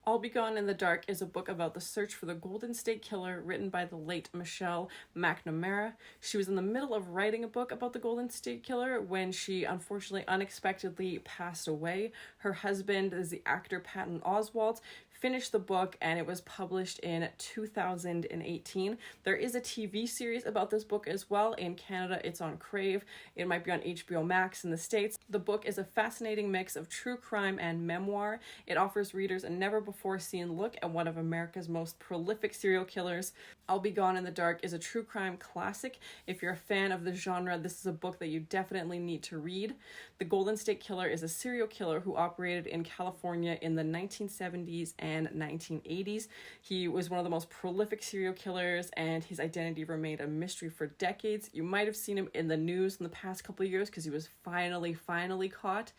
I'll Be Gone in the Dark is a book about the search for the Golden State Killer written by the late Michelle McNamara. She was in the middle of writing a book about the Golden State Killer when she unfortunately unexpectedly passed away. Her husband is the actor Patton Oswalt, finished the book, and it was published in 2018. There is a TV series about this book as well. In Canada, it's on Crave. It might be on HBO Max in the States. The book is a fascinating mix of true crime and memoir. It offers readers a never-before-seen look at one of America's most prolific serial killers. I'll Be Gone in the Dark is a true crime classic. If you're a fan of the genre, this is a book that you definitely need to read. The Golden State Killer is a serial killer who operated in California in the 1970s and 1980s. He was one of the most prolific serial killers, and his identity remained a mystery for decades. You might have seen him in the news in the past couple of years because he was finally caught.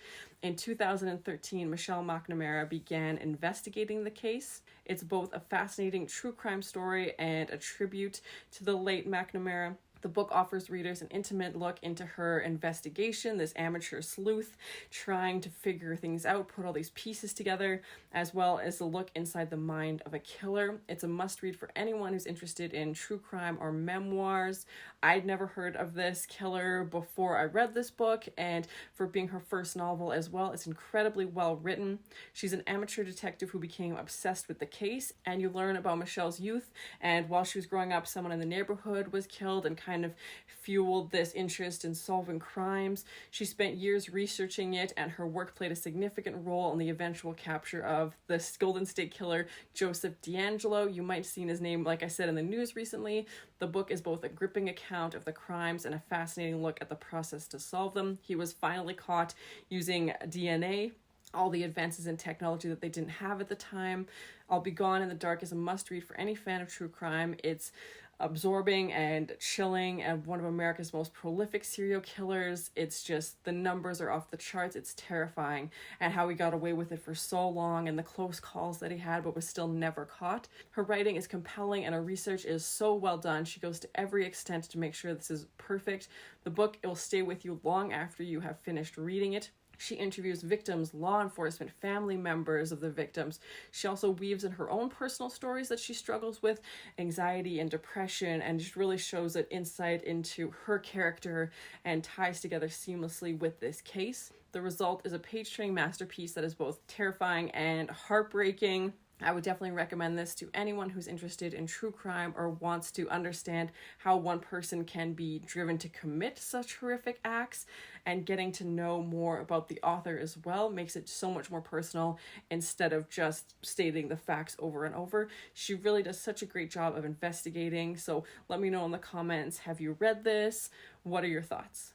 In 2013, Michelle McNamara began investigating the case. It's both a fascinating true crime story and a tribute to the late McNamara. The book offers readers an intimate look into her investigation, this amateur sleuth trying to figure things out, put all these pieces together, as well as a look inside the mind of a killer. It's a must-read for anyone who's interested in true crime or memoirs. I'd never heard of this killer before I read this book, and for being her first novel as well, it's incredibly well written. She's an amateur detective who became obsessed with the case, and you learn about Michelle's youth, and while she was growing up, someone in the neighborhood was killed and kind of fueled this interest in solving crimes. She spent years researching it, and her work played a significant role in the eventual capture of the Golden State Killer, Joseph D'Angelo. You might have seen his name, like I said, in the news recently. The book is both a gripping account of the crimes and a fascinating look at the process to solve them. He was finally caught using DNA, all the advances in technology that they didn't have at the time. I'll Be Gone in the Dark is a must-read for any fan of true crime. It's absorbing and chilling, and one of America's most prolific serial killers. It's just, the numbers are off the charts. It's terrifying, and how he got away with it for so long, and the close calls that he had but was still never caught. Her writing is compelling, and her research is so well done. She goes to every extent to make sure this is perfect. The book, it will stay with you long after you have finished reading it. She interviews victims, law enforcement, family members of the victims. She also weaves in her own personal stories that she struggles with, anxiety and depression, and just really shows an insight into her character and ties together seamlessly with this case. The result is a page-turning masterpiece that is both terrifying and heartbreaking. I would definitely recommend this to anyone who's interested in true crime or wants to understand how one person can be driven to commit such horrific acts, and getting to know more about the author as well makes it so much more personal instead of just stating the facts over and over. She really does such a great job of investigating. So let me know in the comments, have you read this? What are your thoughts?